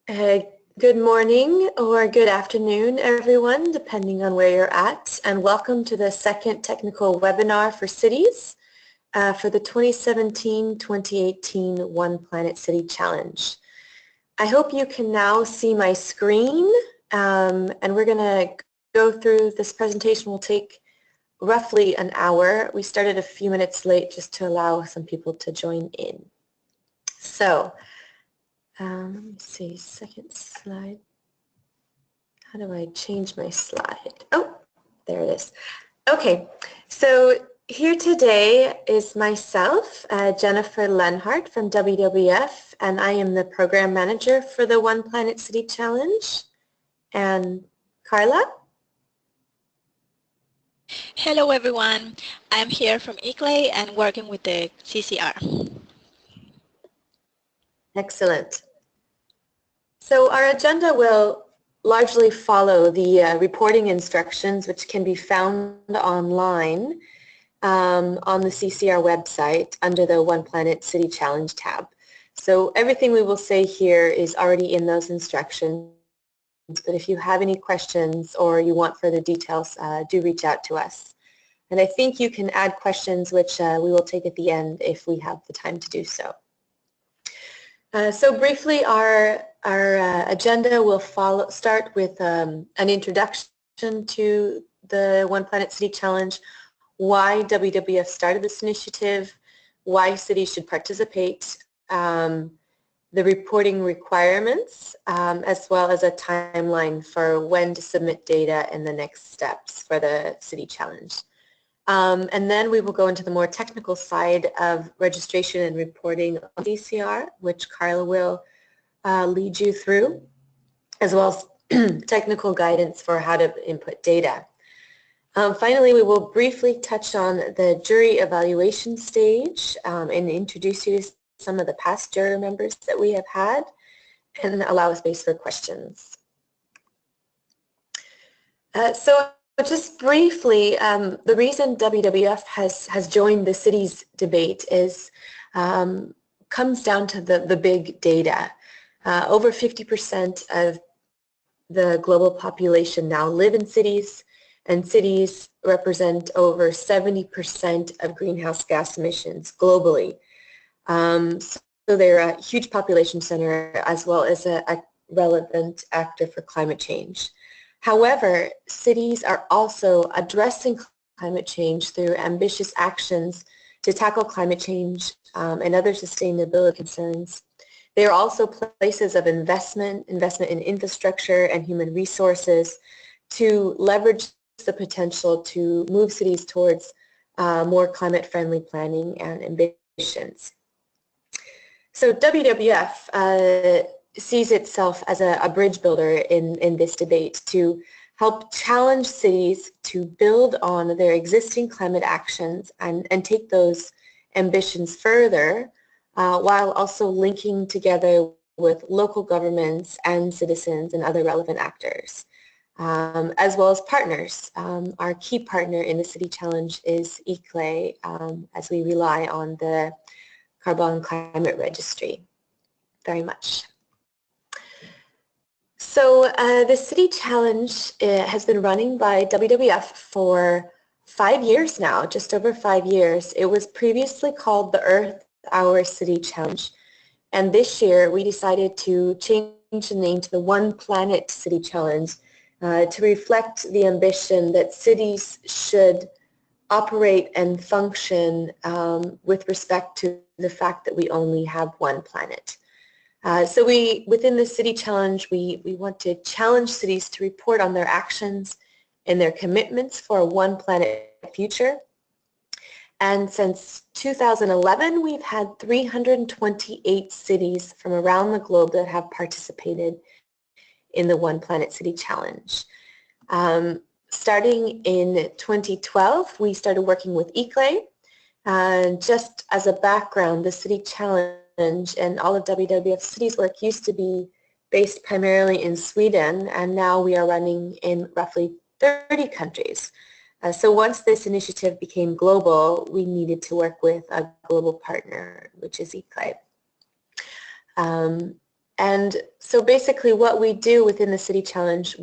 Uh, Good morning or good afternoon, everyone, depending on where you're at, and welcome to the second technical webinar for cities for the 2017-2018 One Planet City Challenge. I hope you can now see my screen, and we're going to go through this presentation. Will take roughly an hour. We started a few minutes late just to allow some people to join in. So, let me see, second slide. How do I change my slide? Oh, there it is. Okay, so here today is myself, Jennifer Lenhart from WWF, and I am the program manager for the One Planet City Challenge. And Carla? Hello everyone, I'm here from ICLEI and working with the cCR. Excellent. So our agenda will largely follow the reporting instructions, which can be found online on the cCR website under the One Planet City Challenge tab. So everything we will say here is already in those instructions, but if you have any questions or you want further details, do reach out to us. And I think you can add questions, which we will take at the end if we have the time to do so. So briefly, our agenda will start with an introduction to the One Planet City Challenge, why WWF started this initiative, why cities should participate, the reporting requirements, as well as a timeline for when to submit data and the next steps for the City Challenge. And then we will go into the more technical side of registration and reporting on cCR, which Carla will lead you through, as well as technical guidance for how to input data. Finally, we will briefly touch on the jury evaluation stage and introduce you to some of the past juror members that we have had and allow a space for questions. So just briefly, the reason WWF has joined the cities debate is comes down to the big data. Over 50% of the global population now live in cities, and cities represent over 70% of greenhouse gas emissions globally. So they're a huge population center as well as a relevant actor for climate change. However, cities are also addressing climate change through ambitious actions to tackle climate change and other sustainability concerns. They are also places of investment in infrastructure and human resources to leverage the potential to move cities towards more climate-friendly planning and ambitions. So WWF sees itself as a bridge builder in this debate to help challenge cities to build on their existing climate actions and take those ambitions further while also linking together with local governments and citizens and other relevant actors, as well as partners. Our key partner in the City Challenge is ICLEI, as we rely on the Carbon Climate Registry very much. So the City Challenge has been running by WWF for 5 years now, just over 5 years. It was previously called the Earth Hour City Challenge, and this year we decided to change the name to the One Planet City Challenge to reflect the ambition that cities should operate and function with respect to the fact that we only have one planet. So within the City Challenge, we want to challenge cities to report on their actions and their commitments for a one planet future. And since 2011, we've had 328 cities from around the globe that have participated in the One Planet City Challenge. Starting in 2012, we started working with ICLEI. Just as a background, the City Challenge and all of WWF Cities work used to be based primarily in Sweden, and now we are running in roughly 30 countries. So once this initiative became global, we needed to work with a global partner, which is ICLEI. And so basically what we do within the City Challenge,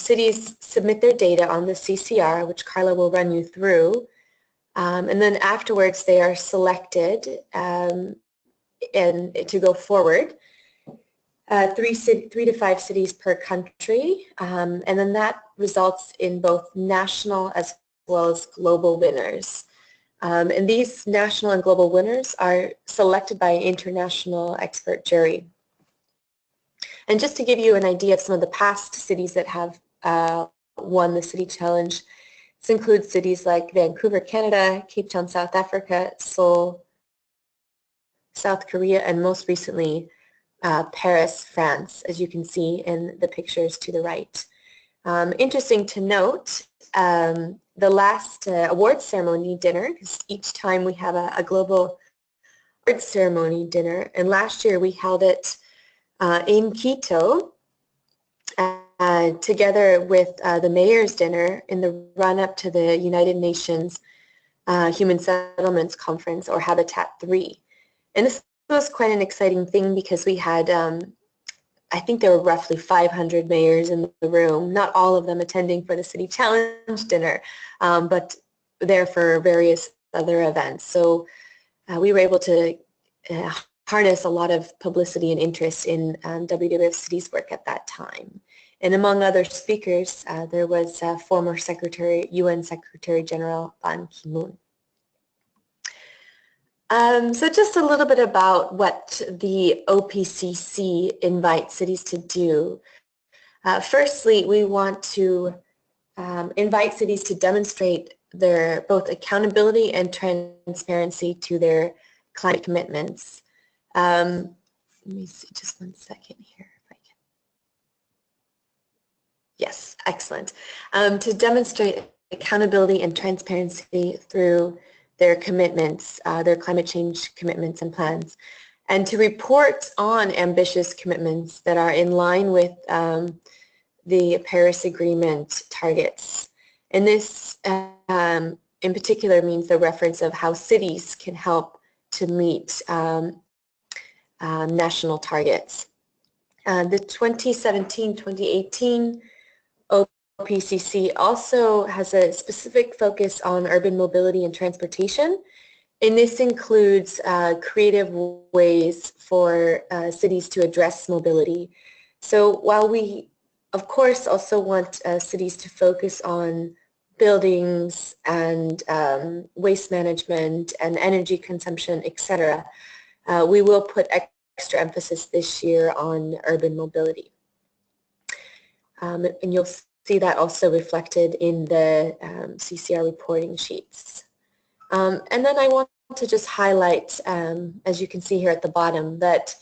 cities submit their data on the cCR, which Carla will run you through, and then afterwards they are selected and to go forward. 3 to 5 cities per country, and then that results in both national as well as global winners. And these national and global winners are selected by an international expert jury. And just to give you an idea of some of the past cities that have won the City Challenge, this includes cities like Vancouver, Canada, Cape Town, South Africa, Seoul, South Korea, and most recently Paris, France, as you can see in the pictures to the right. Interesting to note, the last award ceremony dinner, because each time we have a global award ceremony dinner, and last year we held it in Quito together with the mayor's dinner in the run-up to the United Nations Human Settlements Conference, or Habitat 3. And this was quite an exciting thing because we had, I think there were roughly 500 mayors in the room, not all of them attending for the City Challenge dinner, but there for various other events. So we were able to harness a lot of publicity and interest in WWF Cities work at that time. And among other speakers, there was former UN Secretary General Ban Ki-moon. So just a little bit about what the OPCC invites cities to do. Firstly, we want to invite cities to demonstrate their both accountability and transparency to their climate commitments. Let me see just one second here if I can. Yes, excellent. To demonstrate accountability and transparency through their commitments, their climate change commitments and plans, and to report on ambitious commitments that are in line with the Paris Agreement targets. And this in particular means the reference of how cities can help to meet national targets. The 2017-2018 OPCC also has a specific focus on urban mobility and transportation, and this includes creative ways for cities to address mobility. So while we, of course, also want cities to focus on buildings and waste management and energy consumption, etc., we will put extra emphasis this year on urban mobility. And you'll see that also reflected in the cCR reporting sheets. And then I want to just highlight, as you can see here at the bottom, that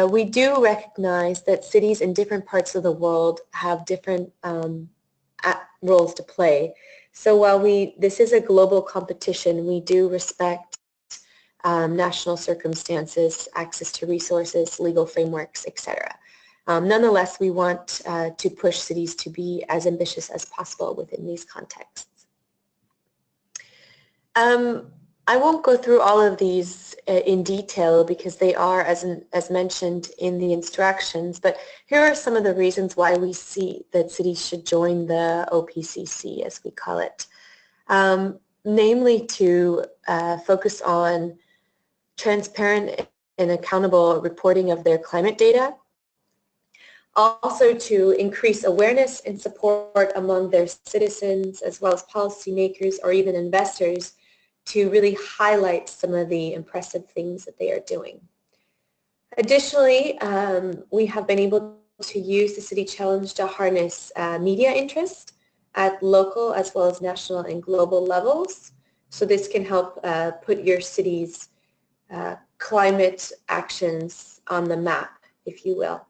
we do recognize that cities in different parts of the world have different roles to play. So while this is a global competition, we do respect national circumstances, access to resources, legal frameworks, etc. Nonetheless, we want to push cities to be as ambitious as possible within these contexts. I won't go through all of these in detail because they are, as mentioned in the instructions, but here are some of the reasons why we see that cities should join the OPCC, as we call it. Namely to focus on transparent and accountable reporting of their climate data, also to increase awareness and support among their citizens as well as policymakers or even investors to really highlight some of the impressive things that they are doing. Additionally, we have been able to use the City Challenge to harness media interest at local as well as national and global levels. So this can help put your city's climate actions on the map, if you will.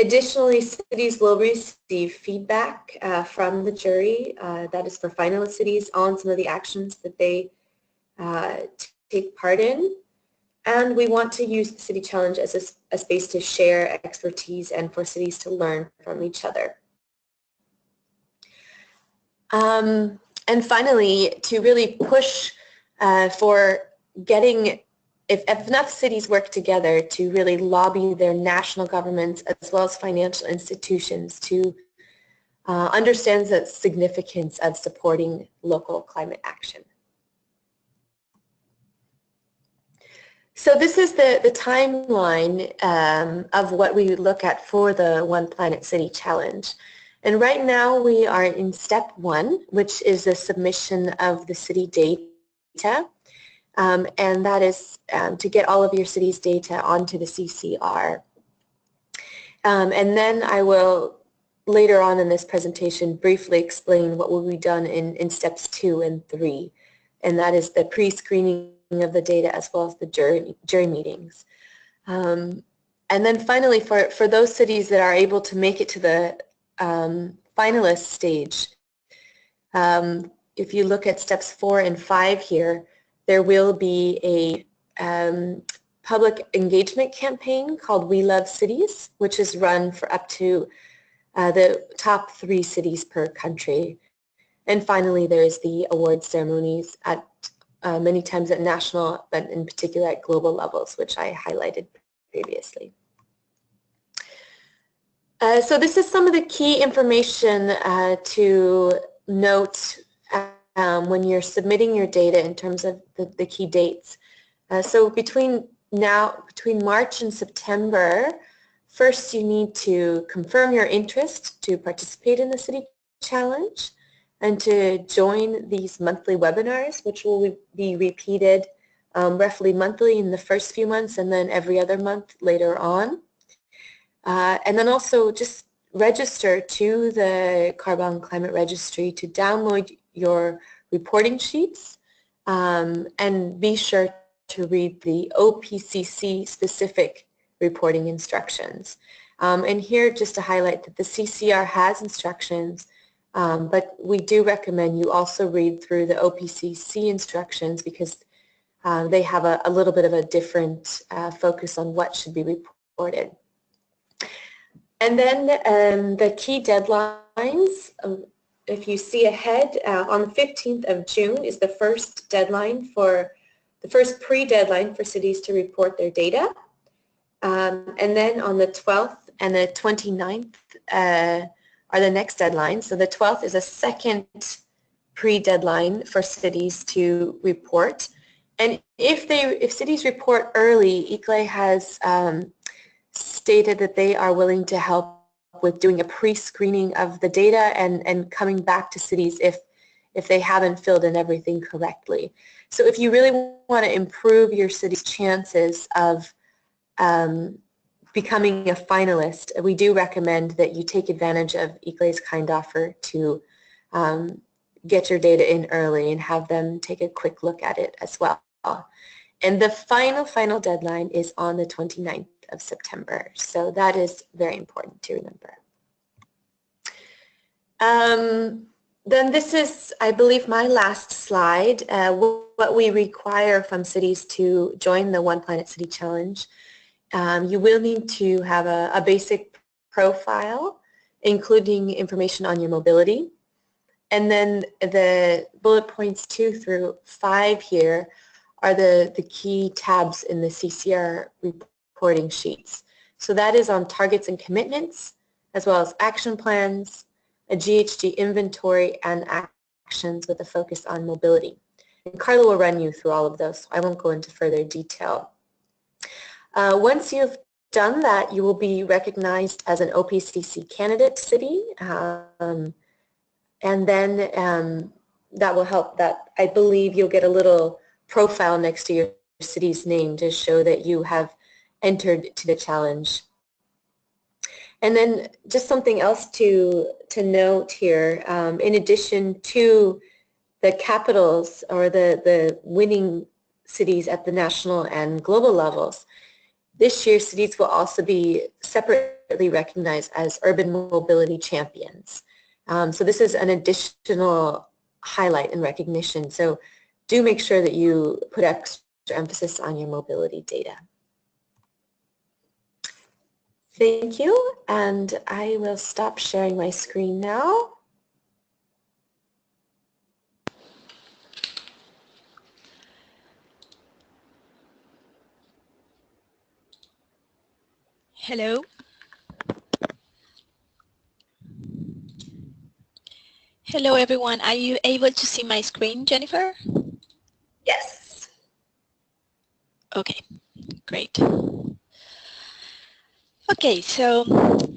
Additionally, cities will receive feedback from the jury, that is for finalist cities, on some of the actions that they take part in. And we want to use the City Challenge as a space to share expertise and for cities to learn from each other. And finally, to really push for getting if enough cities work together to really lobby their national governments as well as financial institutions to understand the significance of supporting local climate action. So this is the timeline of what we look at for the One Planet City Challenge. And right now we are in step 1, which is the submission of the city data. And that is to get all of your city's data onto the cCR. And then I will, later on in this presentation, briefly explain what will be done in steps 2 and 3. And that is the pre-screening of the data as well as the jury meetings. And then finally, for those cities that are able to make it to the finalist stage, if you look at steps 4 and 5 here, there will be a public engagement campaign called We Love Cities, which is run for up to the top 3 cities per country. And finally, there's the award ceremonies at many times at national, but in particular at global levels, which I highlighted previously. So this is some of the key information to note when you're submitting your data in terms of the key dates. So between March and September, first you need to confirm your interest to participate in the City Challenge and to join these monthly webinars, which will be repeated roughly monthly in the first few months and then every other month later on. And then also just register to the Carbon Climate Registry to download your reporting sheets and be sure to read the OPCC specific reporting instructions. And here just to highlight that the cCR has instructions, but we do recommend you also read through the OPCC instructions because they have a little bit of a different focus on what should be reported. And then the key deadlines, if you see ahead, on the 15th of June is the first deadline for, the first pre-deadline for cities to report their data. And then on the 12th and the 29th are the next deadlines. So the 12th is a second pre-deadline for cities to report. And if cities report early, ICLEI has stated that they are willing to help with doing a pre-screening of the data and coming back to cities if they haven't filled in everything correctly. So if you really want to improve your city's chances of becoming a finalist, we do recommend that you take advantage of ICLEI's kind offer to get your data in early and have them take a quick look at it as well. And the final deadline is on the 29th of September. So that is very important to remember. Then this is, I believe, my last slide, what we require from cities to join the One Planet City Challenge. You will need to have a basic profile, including information on your mobility. And then the bullet points 2 through 5 here are the key tabs in the cCR reporting sheets. So that is on targets and commitments, as well as action plans, a GHG inventory, and actions with a focus on mobility. And Carla will run you through all of those, so I won't go into further detail. Once you've done that, you will be recognized as an OPCC candidate city, and then that will help that, I believe you'll get a little profile next to your city's name to show that you have entered to the challenge. And then just something else to note here, in addition to the capitals or the winning cities at the national and global levels, this year cities will also be separately recognized as urban mobility champions. So this is an additional highlight and recognition. So do make sure that you put extra emphasis on your mobility data. Thank you, and I will stop sharing my screen now. Hello. Hello, everyone. Are you able to see my screen, Jennifer? Yes. Okay, great. Okay, so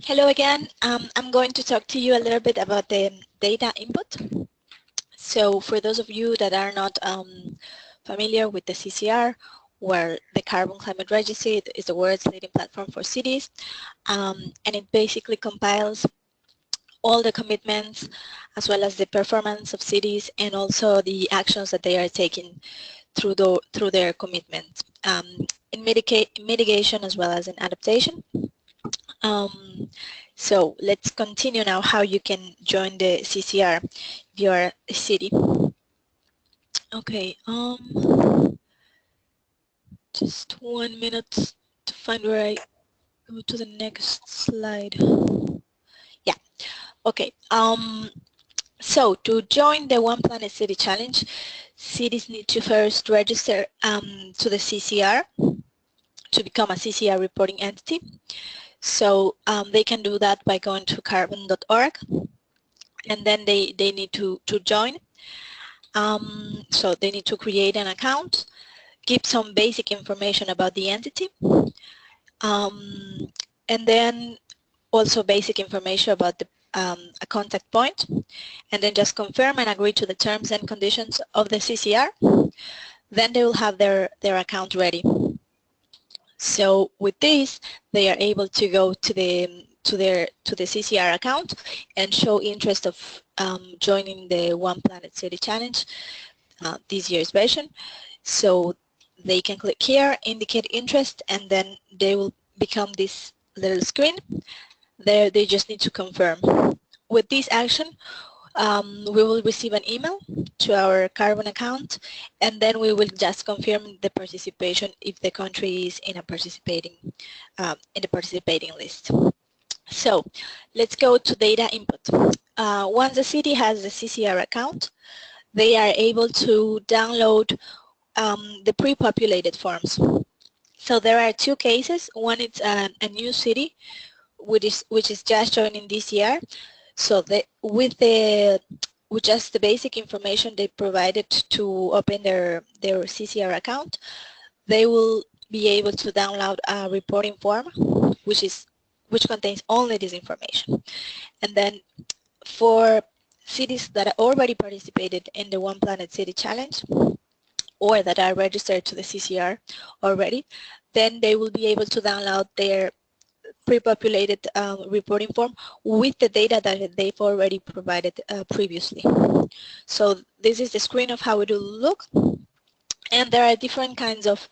hello again. I'm going to talk to you a little bit about the data input. So for those of you that are not familiar with the cCR, where the Carbon Climate Registry is the world's leading platform for cities, and it basically compiles all the commitments as well as the performance of cities and also the actions that they are taking through their commitment in mitigation as well as in adaptation. So let's continue now how you can join the cCR if you're a city. Okay, just 1 minute to find where I go to the next slide. Yeah, okay. So to join the One Planet City Challenge, cities need to first register to the cCR to become a cCR reporting entity. So they can do that by going to carbon.org, and then they need to join. So they need to create an account, give some basic information about the entity, and then also basic information about the a contact point, and then just confirm and agree to the terms and conditions of the cCR. Then they will have their account ready. So with this, they are able to go to the cCR account and show interest of joining the One Planet City Challenge, this year's version. So they can click here, indicate interest, and then they will become this little screen. There they just need to confirm. With this action, we will receive an email to our Carbon account, and then we will just confirm the participation if the country is in a participating in the participating list. So let's go to data input. Once the city has the cCR account, they are able to download the pre-populated forms. So there are two cases. One is a new city, which is just joining this year. So with just the basic information they provided to open their cCR account, they will be able to download a reporting form, which contains only this information. And then for cities that already participated in the One Planet City Challenge, or that are registered to the cCR already, then they will be able to download their pre-populated reporting form with the data that they've already provided previously. So this is the screen of how it will look, and there are different kinds of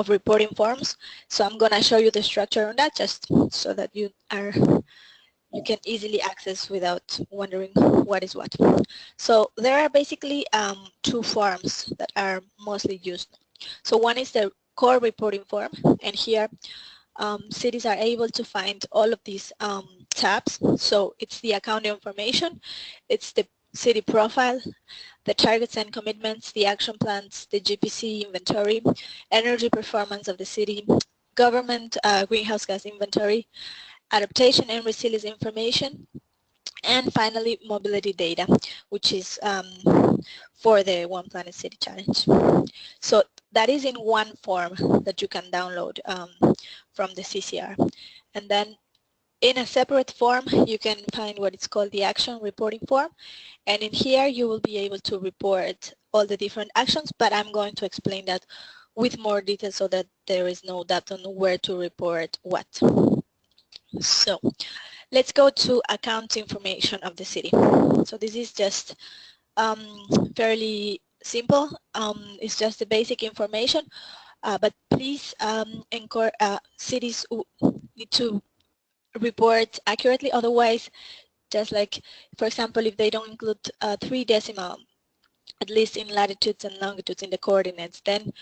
reporting forms. So I'm going to show you the structure on that, just so that you can easily access without wondering what is what. So there are basically two forms that are mostly used. So one is the core reporting form, and here cities are able to find all of these tabs. So it's the account information, it's the city profile, the targets and commitments, the action plans, the GPC inventory, energy performance of the city, government greenhouse gas inventory, adaptation and resilience information, and finally mobility data, which is for the One Planet City Challenge. So that is in one form that you can download from the cCR. And then in a separate form, you can find what is called the action reporting form. And in here, you will be able to report all the different actions, but I'm going to explain that with more detail so that there is no doubt on where to report what. So let's go to account information of the city. So this is just fairly simple. It's just the basic information, but please cities need to report accurately. Otherwise, just like, for example, if they don't include 3 decimal, at least in latitudes and longitudes in the coordinates, then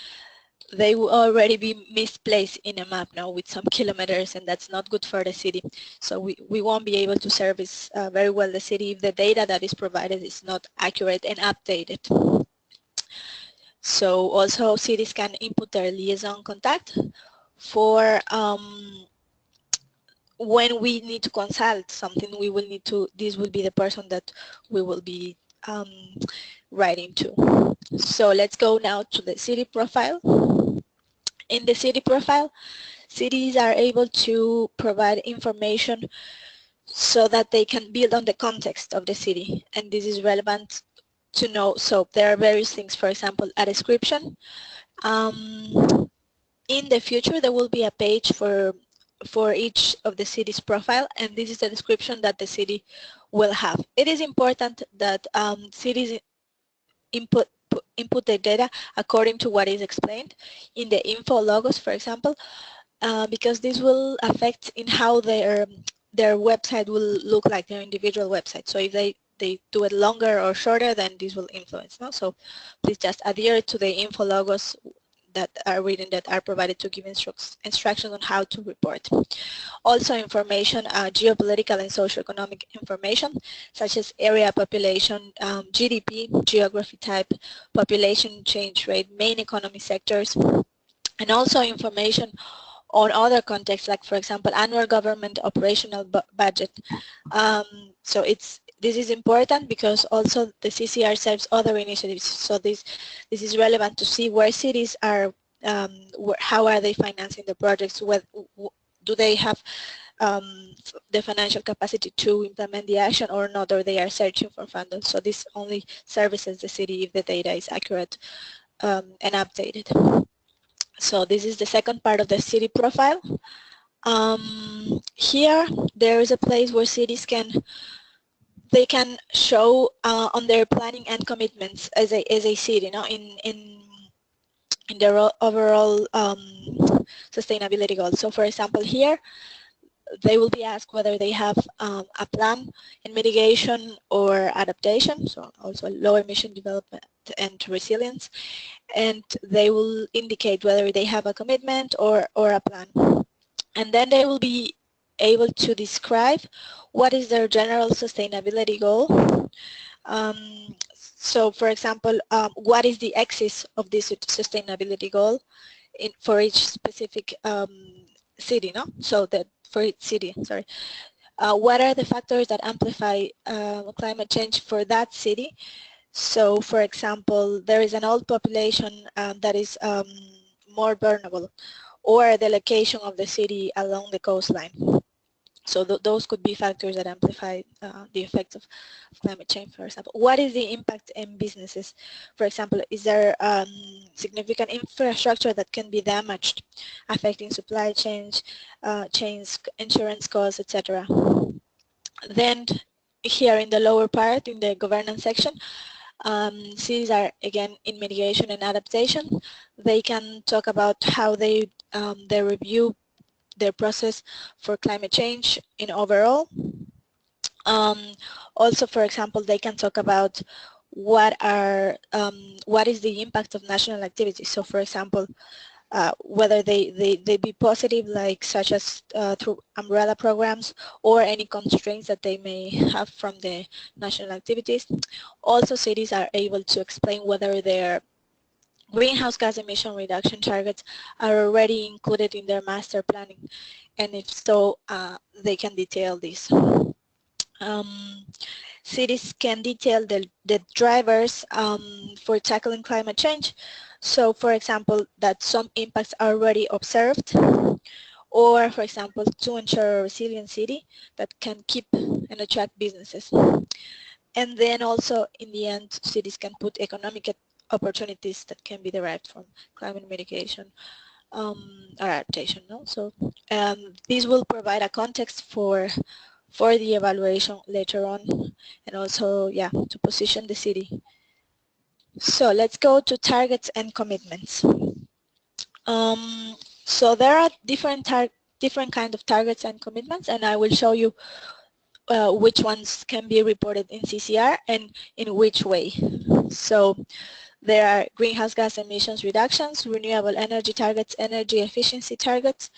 they will already be misplaced in a map now with some kilometers, and that's not good for the city. So we won't be able to service very well the city if the data that is provided is not accurate and updated. So also cities can input their liaison contact for when we need to consult something, we will need to, this will be the person that we will be writing to. So let's go now to the city profile. In the city profile, cities are able to provide information so that they can build on the context of the city, and this is relevant to know. So there are various things, for example, a description. In the future there will be a page for each of the city's profile, and this is the description that the city will have. It is important that cities input their data according to what is explained in the info logos, for example, because this will affect in how their website will look like, their individual website. So if they do it longer or shorter, then this will influence. No? So please just adhere to the info logos that are written, that are provided to give instructions on how to report. Also information, geopolitical and socioeconomic information, such as area, population, GDP, geography type, population change rate, main economy sectors, and also information on other contexts, like for example annual government operational budget. So this is important because also the cCR serves other initiatives. So this is relevant to see where cities are, how are they financing the projects, do they have the financial capacity to implement the action or not, or they are searching for funding. So this only services the city if the data is accurate and updated. So this is the second part of the city profile. Here there is a place where cities can show on their planning and commitments as a city, you know, in their overall sustainability goals. So for example here they will be asked whether they have a plan in mitigation or adaptation, so also low emission development and resilience, and they will indicate whether they have a commitment or a plan. And then they will be able to describe what is their general sustainability goal. So for example, what is the axis of this sustainability goal for each specific city, no? So that for each city, sorry. What are the factors that amplify climate change for that city? So for example, there is an old population that is more vulnerable, or the location of the city along the coastline. So those could be factors that amplify the effects of climate change, for example. What is the impact in businesses? For example, is there significant infrastructure that can be damaged, affecting supply chains, insurance costs, etc.? Then here in the lower part, in the governance section, cities are again in mitigation and adaptation. They can talk about how they review their process for climate change in overall. Also, for example, they can talk about what is the impact of national activities. So, for example, whether they be positive, like such as through umbrella programs, or any constraints that they may have from the national activities. Also, cities are able to explain whether their greenhouse gas emission reduction targets are already included in their master planning, and if so, they can detail this. Cities can detail the drivers for tackling climate change. So, for example, that some impacts are already observed, or, for example, to ensure a resilient city that can keep and attract businesses. And then also, in the end, cities can put economic opportunities that can be derived from climate mitigation or adaptation. No? So this will provide a context for the evaluation later on, and also, yeah, to position the city. So let's go to targets and commitments. So there are different kind of targets and commitments, and I will show you which ones can be reported in cCR and in which way. So there are greenhouse gas emissions reductions, renewable energy targets, energy efficiency targets,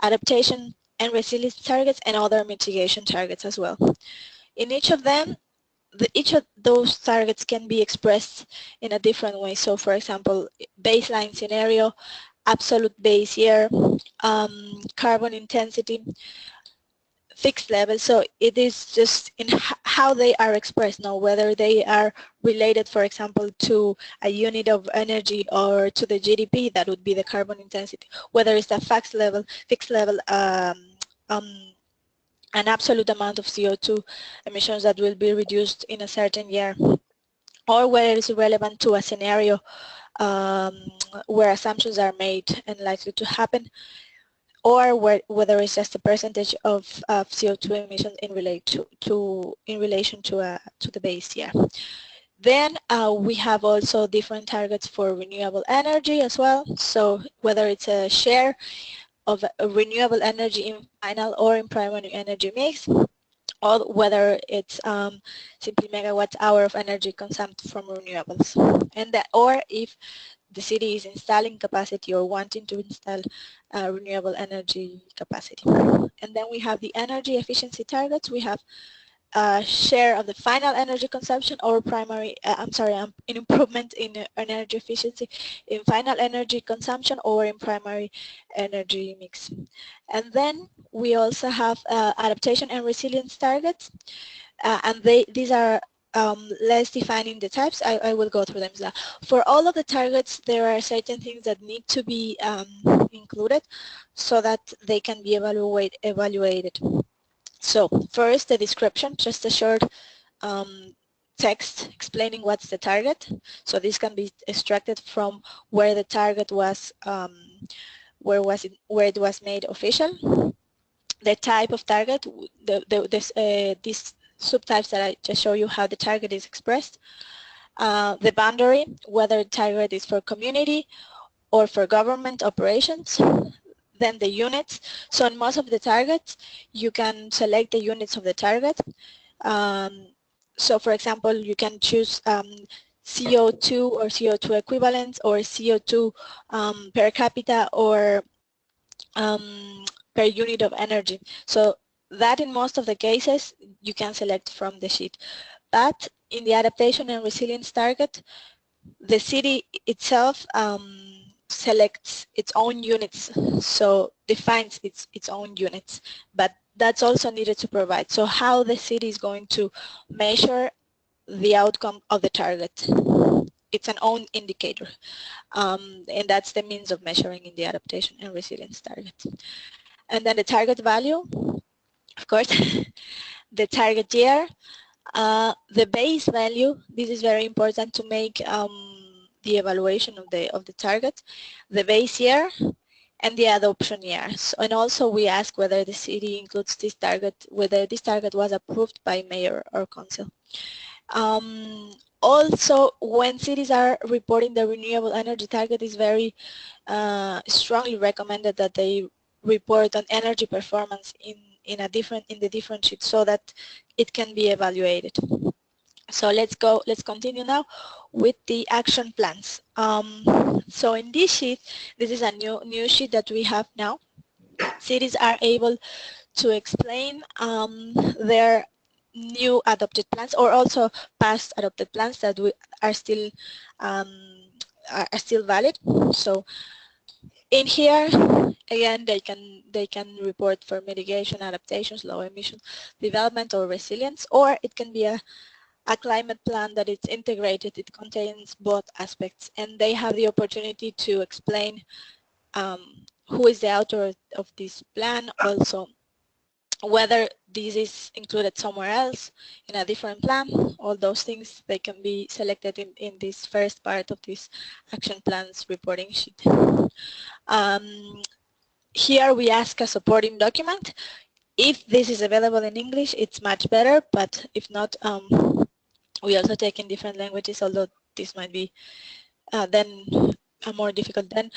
adaptation and resilience targets, and other mitigation targets as well. In each of them, each of those targets can be expressed in a different way. So for example, baseline scenario, absolute base year, carbon intensity, fixed level. So it is just in how they are expressed now, whether they are related, for example, to a unit of energy or to the GDP, that would be the carbon intensity, whether it's a fixed level, an absolute amount of CO2 emissions that will be reduced in a certain year, or whether it's relevant to a scenario where assumptions are made and likely to happen, or whether it's just a percentage of CO2 emissions in relation to the base year. Then we have also different targets for renewable energy as well. So whether it's a share of a renewable energy in final or in primary energy mix, or whether it's simply megawatt hour of energy consumed from renewables, and that, or if the city is installing capacity or wanting to install renewable energy capacity. And then we have the energy efficiency targets. We have share of the final energy consumption or primary, an improvement in energy efficiency in final energy consumption or in primary energy mix. And then we also have adaptation and resilience targets, and these are less defining the types. I will go through them now. For all of the targets, there are certain things that need to be included so that they can be evaluated. So first, the description, just a short text explaining what's the target. So this can be extracted from where the target was, where it was made official. The type of target, these subtypes that I just show you how the target is expressed. The boundary, whether the target is for community or for government operations. Then the units. So in most of the targets, you can select the units of the target. So for example, you can choose CO2 or CO2 equivalents, or CO2 per capita, or per unit of energy. So that in most of the cases, you can select from the sheet. But in the adaptation and resilience target, the city itself selects its own units, so defines its own units, but that's also needed to provide. So how the city is going to measure the outcome of the target, it's an own indicator, and that's the means of measuring in the adaptation and resilience target. And then the target value, of course, the target year, the base value. This is very important to make the evaluation of the target, the base year, and the adoption year. And also we ask whether the city includes this target, whether this target was approved by mayor or council. Also, when cities are reporting the renewable energy target, is very strongly recommended that they report on energy performance in the different sheets so that it can be evaluated. So let's continue now with the action plans. So in this sheet, this is a new sheet that we have now. Cities are able to explain their new adopted plans, or also past adopted plans that are still valid. So in here, again, they can report for mitigation, adaptations, low emission development, or resilience, or it can be a climate plan that is integrated. It contains both aspects, and they have the opportunity to explain who is the author of this plan, also whether this is included somewhere else in a different plan. All those things, they can be selected in this first part of this action plans reporting sheet. Here we ask a supporting document. If this is available in English, it's much better, but if not, we also take in different languages, although this might be then more difficult. Then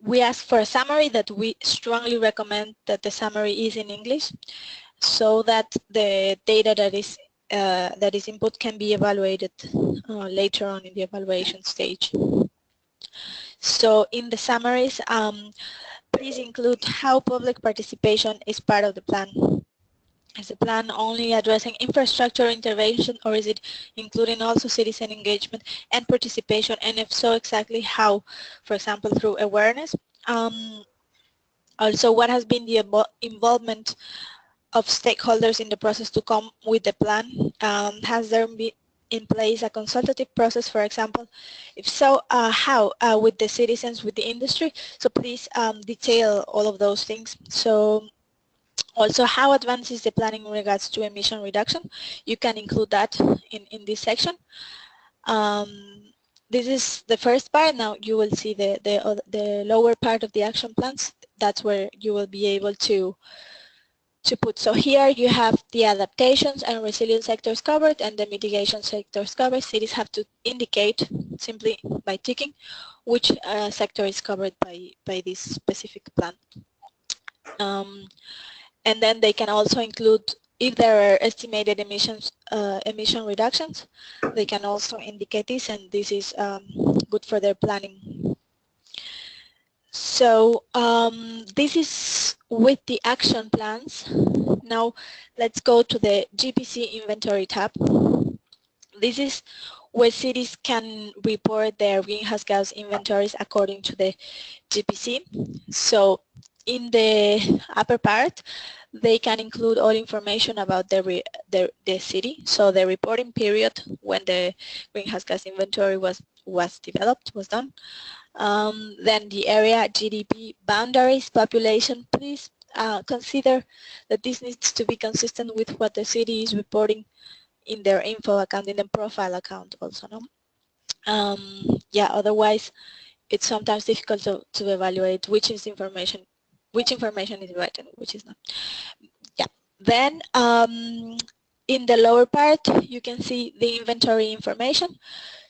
we ask for a summary that we strongly recommend that the summary is in English, so that the data that is input can be evaluated later on in the evaluation stage. So in the summaries, please include how public participation is part of the plan. Is the plan only addressing infrastructure intervention, or is it including also citizen engagement and participation? And if so, exactly how? For example, through awareness, Also, what has been the involvement of stakeholders in the process to come with the plan? Has there been in place a consultative process, for example? If so, how? With the citizens, with the industry? So please detail all of those things. So also, how advanced is the planning in regards to emission reduction? You can include that in this section. This is the first part. Now you will see the lower part of the action plans. That's where you will be able to put. So here you have the adaptations and resilience sectors covered and the mitigation sectors covered. Cities have to indicate simply by ticking which sector is covered by this specific plan. And then they can also include, if there are estimated emission reductions, they can also indicate this, and this is good for their planning. So this is with the action plans. Now let's go to the GPC inventory tab. This is where cities can report their greenhouse gas inventories according to the GPC. So in the upper part, they can include all information about the city. So the reporting period when the greenhouse gas inventory was done. Then the area, GDP, boundaries, population. Please consider that this needs to be consistent with what the city is reporting in their info account, in the profile account also. No? Yeah, otherwise it's sometimes difficult to evaluate which information is right and which is not. Yeah. Then in the lower part you can see the inventory information.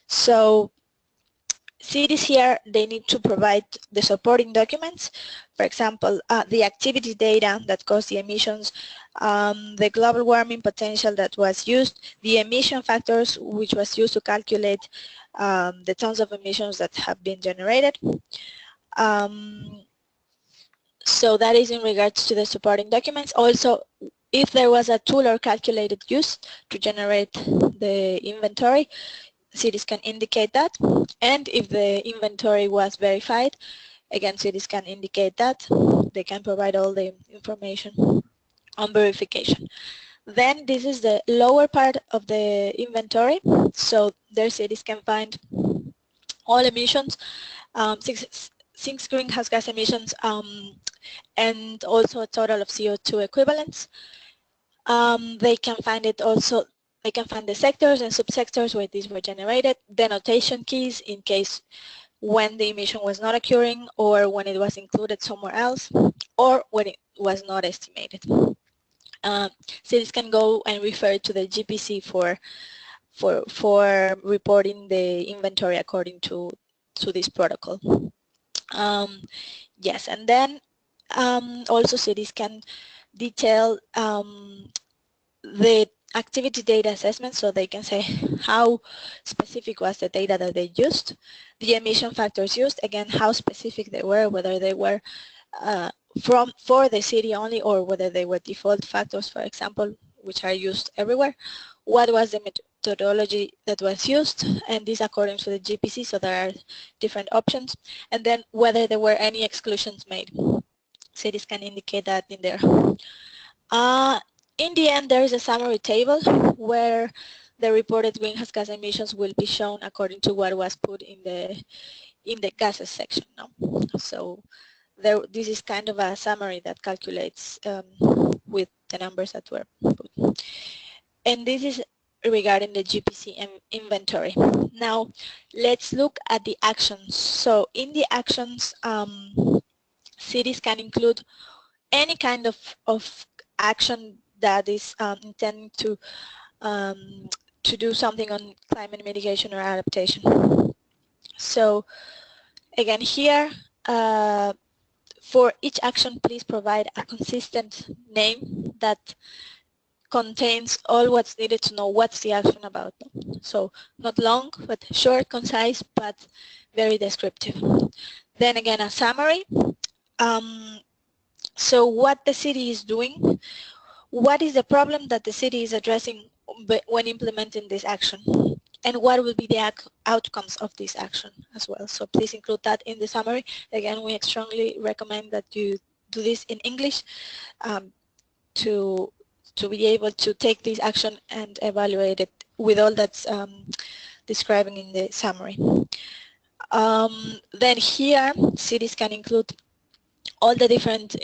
So cities here, they need to provide the supporting documents. For example, the activity data that caused the emissions, the global warming potential that was used, the emission factors which was used to calculate the tons of emissions that have been generated. So that is in regards to the supporting documents. Also, if there was a tool or calculated used to generate the inventory, cities can indicate that. And if the inventory was verified, again, cities can indicate that. They can provide all the information on verification. Then this is the lower part of the inventory. So there cities can find all emissions, six greenhouse gas emissions, and also a total of CO2 equivalents. They can find it also. They can find the sectors and subsectors where these were generated, the notation keys in case when the emission was not occurring or when it was included somewhere else or when it was not estimated. Cities can go and refer to the GPC for reporting the inventory according to this protocol. Yes, and then also cities can detail the activity data assessment, so they can say how specific was the data that they used, the emission factors used, again how specific they were, whether they were for the city only or whether they were default factors, for example, which are used everywhere, what was the methodology that was used, and this according to the GPC, so there are different options, and then whether there were any exclusions made. Cities can indicate that in there. In the end, there is a summary table where the reported greenhouse gas emissions will be shown according to what was put in the gases section. No? So this is kind of a summary that calculates with the numbers that were put. And this is regarding the GPC inventory. Now, let's look at the actions. So in the actions, cities can include any kind of action that is intending to do something on climate mitigation or adaptation. So again here, for each action, please provide a consistent name that contains all what's needed to know what's the action about. So not long, but short, concise, but very descriptive. Then again, a summary. So what the city is doing, what is the problem that the city is addressing when implementing this action? and what will be the outcomes of this action as well. So please include that in the summary. Again, we strongly recommend that you do this in English to be able to take this action and evaluate it with all that's describing in the summary. Then here, cities can include all the different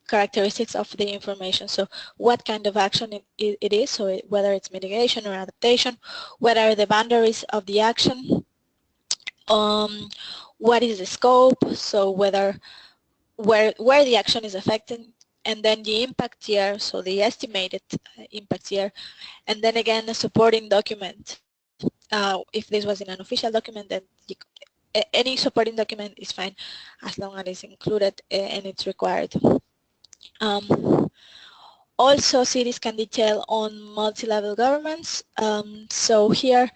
characteristics of the information. So what kind of action it is, so whether it's mitigation or adaptation, what are the boundaries of the action, what is the scope, so where the action is affecting, and then the impact year, so the estimated impact year, and then again a supporting document. If this was in an official document, then any supporting document is fine as long as it's included and it's required. Also, cities can detail on multi-level governments. So here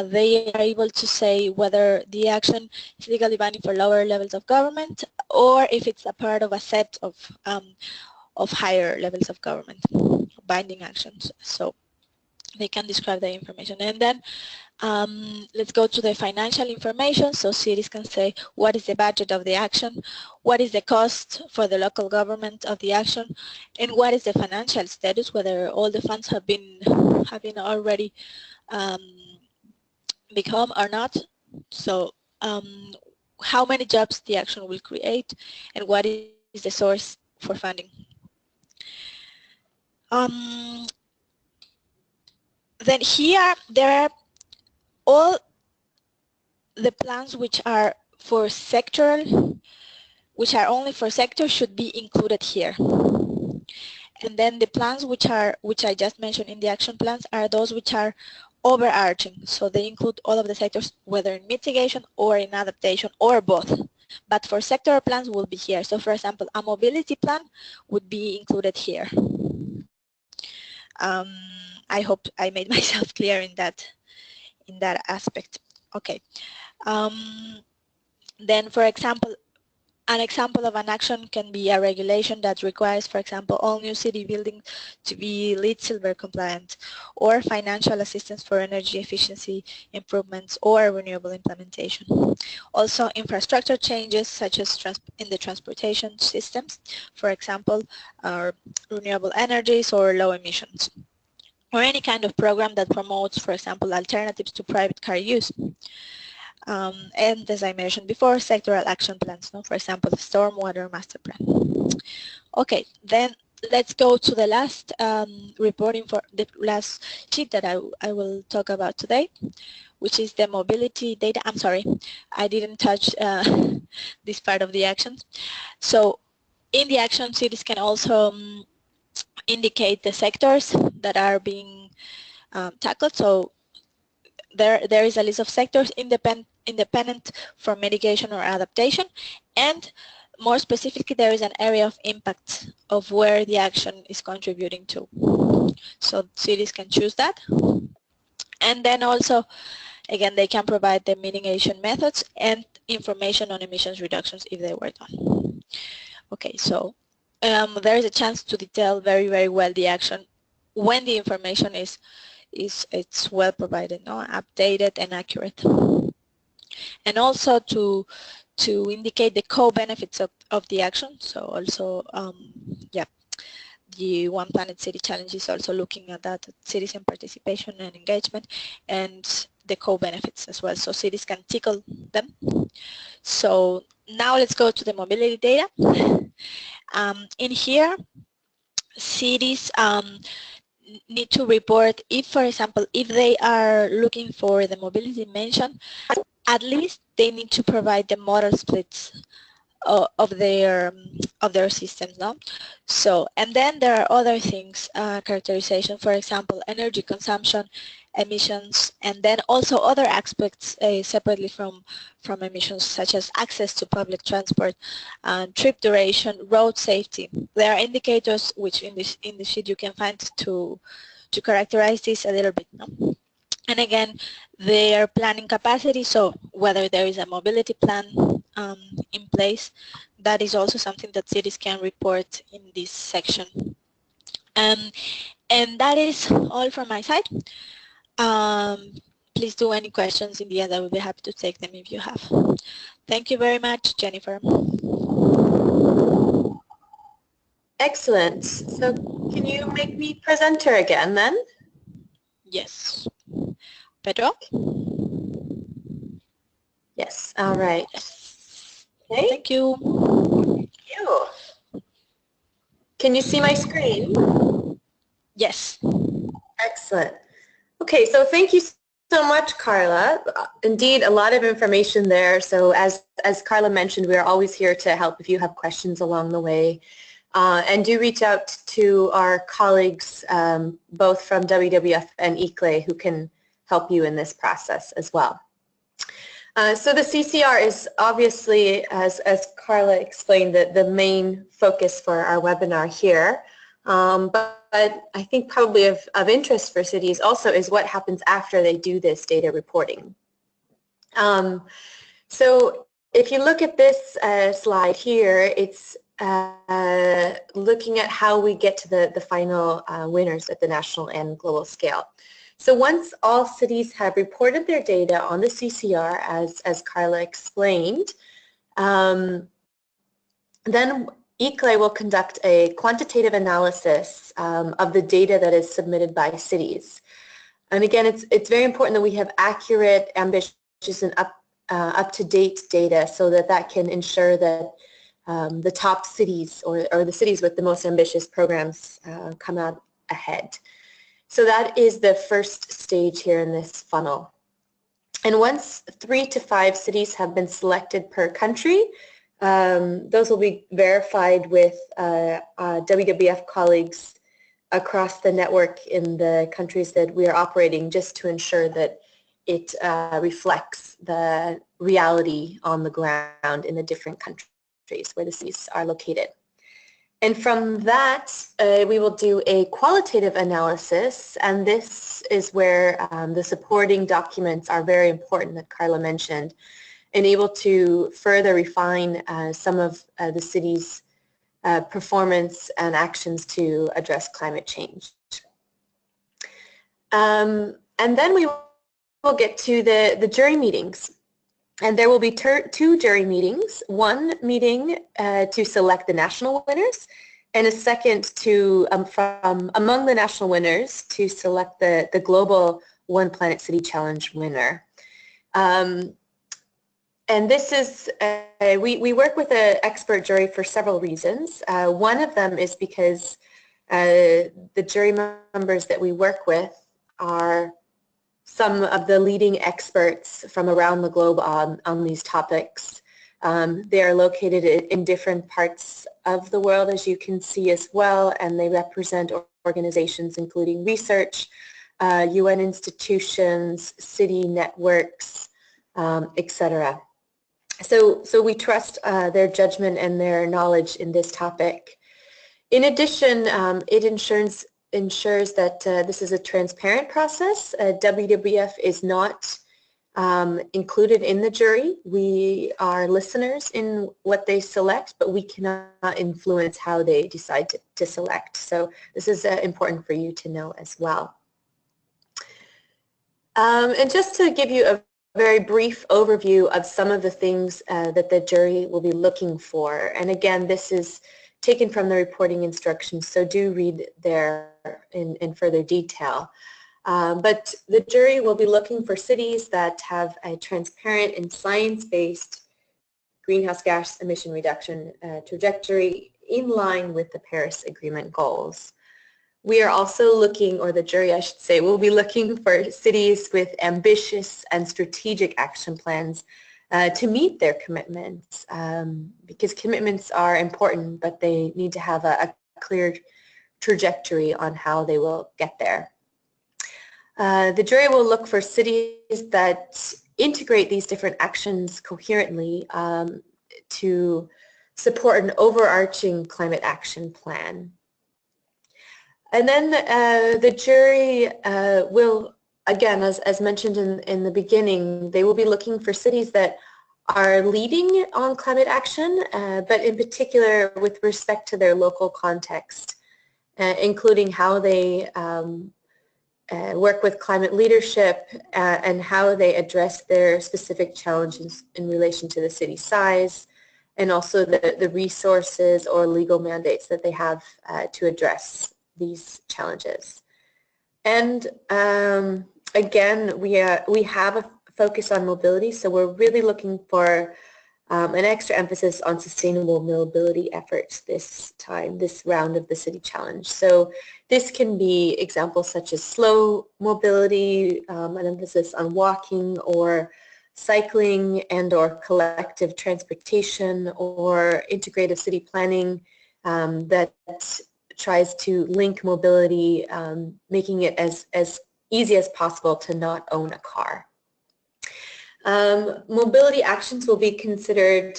they are able to say whether the action is legally binding for lower levels of government or if it's a part of a set of higher levels of government, binding actions. So they can describe the information. And then let's go to the financial information. So cities can say what is the budget of the action, what is the cost for the local government of the action, and what is the financial status, whether all the funds have been already become or not. So how many jobs the action will create, and what is the source for funding. Then here there are all the plans which are for sectoral, which are only for sector, should be included here. And then the plans which I just mentioned in the action plans are those which are overarching. So they include all of the sectors, whether in mitigation or in adaptation or both. But for sectoral plans will be here. So for example, a mobility plan would be included here. I hope I made myself clear in that aspect. Okay. Then, for example, an example of an action can be a regulation that requires, for example, all new city buildings to be LEED Silver compliant, or financial assistance for energy efficiency improvements or renewable implementation. Also, infrastructure changes such as in the transportation systems, for example, renewable energies or low emissions, or any kind of program that promotes, for example, alternatives to private car use. And as I mentioned before, sectoral action plans, for example, the stormwater master plan. Okay, then let's go to the last reporting for the last sheet that I will talk about today, which is the mobility data. I'm sorry, I didn't touch this part of the actions. So in the action, cities can also indicate the sectors that are being tackled. So there is a list of sectors independent from mitigation or adaptation, and more specifically there is an area of impact of where the action is contributing to. So cities can choose that, and then also again they can provide the mitigation methods and information on emissions reductions if they were done. Okay, so there is a chance to detail very well the action when the information it's well provided, updated and accurate, and also to indicate the co-benefits of the action. So also, yeah, the One Planet City Challenge is also looking at that, citizen participation and engagement, and the co-benefits as well. So cities can tickle them. So now let's go to the mobility data. In here, cities need to report if, for example, if they are looking for the mobility dimension, at least they need to provide the model splits of their systems, no? So, and then there are other things, characterization, for example, energy consumption, emissions, and then also other aspects separately from emissions, such as access to public transport, trip duration, road safety. There are indicators which in the sheet you can find to characterize this a little bit, no? And again, their planning capacity, so whether there is a mobility plan in place, that is also something that cities can report in this section. And that is all from my side. please do any questions in the end. I will be happy to take them if you have. Thank you very much, Jennifer. Excellent. So can you make me presenter again then? Yes. Pedro? Yes, all right. Yes. Okay. Thank you. Thank you. Can you see my screen? Yes. Excellent. Okay, so thank you so much, Carla. Indeed, a lot of information there. So as Carla mentioned, we are always here to help if you have questions along the way. And do reach out to our colleagues, both from WWF and ICLE, who can help you in this process as well. So the cCR is obviously, as Carla explained, the main focus for our webinar here. But I think probably of interest for cities also is what happens after they do this data reporting. So if you look at this slide here, it's looking at how we get to the final winners at the national and global scale. So once all cities have reported their data on the cCR, as Carla explained, then ICLE will conduct a quantitative analysis of the data that is submitted by cities. And again, it's very important that we have accurate, ambitious, and up-to-date data so that can ensure that the top cities or the cities with the most ambitious programs come out ahead. So that is the first stage here in this funnel. And once 3 to 5 cities have been selected per country, those will be verified with WWF colleagues across the network in the countries that we are operating, just to ensure that it reflects the reality on the ground in the different countries where the cities are located. And from that, we will do a qualitative analysis, and this is where the supporting documents are very important that Carla mentioned, and able to further refine some of the city's performance and actions to address climate change. And then we will get to the jury meetings. And there will be 2 jury meetings, one meeting to select the national winners, and a second to, from among the national winners, to select the global One Planet City Challenge winner. And this is, we work with an expert jury for several reasons. One of them is because the jury members that we work with are some of the leading experts from around the globe on these topics. They are located in different parts of the world, as you can see as well, and they represent organizations including research, UN institutions, city networks, etc. So we trust their judgment and their knowledge in this topic. In addition, it ensures that this is a transparent process. WWF is not included in the jury. We are listeners in what they select, but we cannot influence how they decide to select. So this is important for you to know as well. And just to give you a very brief overview of some of the things that the jury will be looking for. And again, this is taken from the reporting instructions, so do read there in further detail. But the jury will be looking for cities that have a transparent and science-based greenhouse gas emission reduction trajectory in line with the Paris Agreement goals. We are also looking, or the jury I should say, will be looking for cities with ambitious and strategic action plans to meet their commitments, because commitments are important, but they need to have a clear trajectory on how they will get there. The jury will look for cities that integrate these different actions coherently to support an overarching climate action plan. And then the jury will, again, as mentioned in the beginning, they will be looking for cities that are leading on climate action, but in particular with respect to their local context, including how they work with climate leadership and how they address their specific challenges in relation to the city size, and also the resources or legal mandates that they have to address these challenges. And again, we have a focus on mobility, so we're really looking for an extra emphasis on sustainable mobility efforts this time, this round of the City Challenge. So this can be examples such as slow mobility, an emphasis on walking or cycling and or collective transportation, or integrative city planning that tries to link mobility, making it as easy as possible to not own a car. Mobility actions will be considered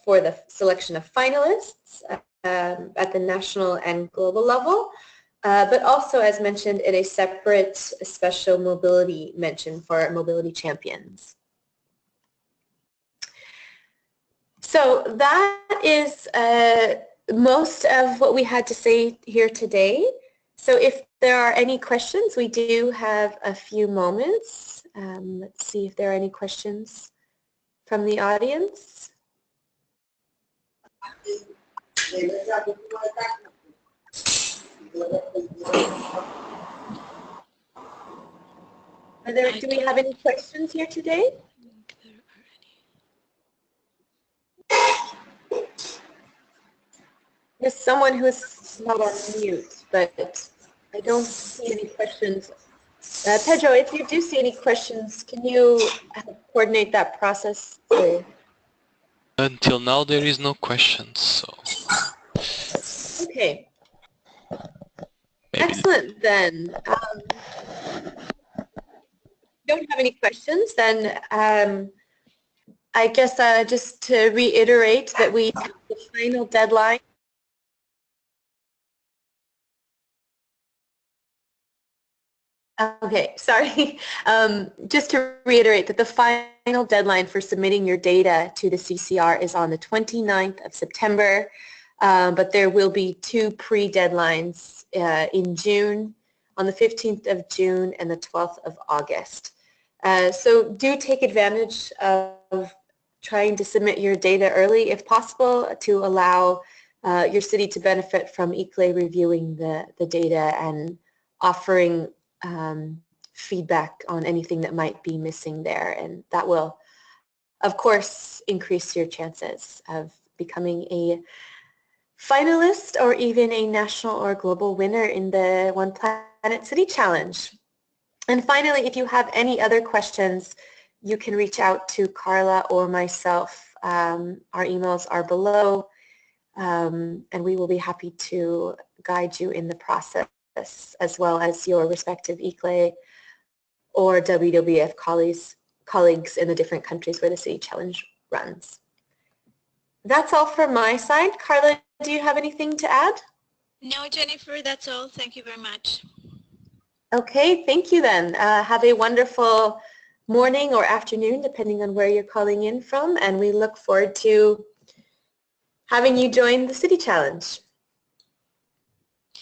for the selection of finalists at the national and global level, but also, as mentioned, in a separate special mobility mention for mobility champions. So that is most of what we had to say here today. So if there are any questions, we do have a few moments. Let's see if there are any questions from the audience. Do we have any questions here today? There's someone who's not on mute, but I don't see any questions. Pedro, if you do see any questions, can you coordinate that process? Until now, there is no questions. So. Okay. Maybe. Excellent, then. Don't have any questions, then I guess just to reiterate that we have the final deadline. Okay, sorry. Just to reiterate that the final deadline for submitting your data to the cCR is on the 29th of September, but there will be two pre-deadlines in June, on the 15th of June and the 12th of August. So do take advantage of trying to submit your data early if possible to allow your city to benefit from ICLEI reviewing the data and offering feedback on anything that might be missing there, and that will of course increase your chances of becoming a finalist or even a national or global winner in the One Planet City Challenge. And finally, if you have any other questions, you can reach out to Carla or myself. Our emails are below, and we will be happy to guide you in the process, as well as your respective ICLEI or WWF colleagues in the different countries where the City Challenge runs. That's all from my side. Carla, do you have anything to add? No, Jennifer, that's all. Thank you very much. Okay, thank you then. Have a wonderful morning or afternoon, depending on where you're calling in from, and we look forward to having you join the City Challenge.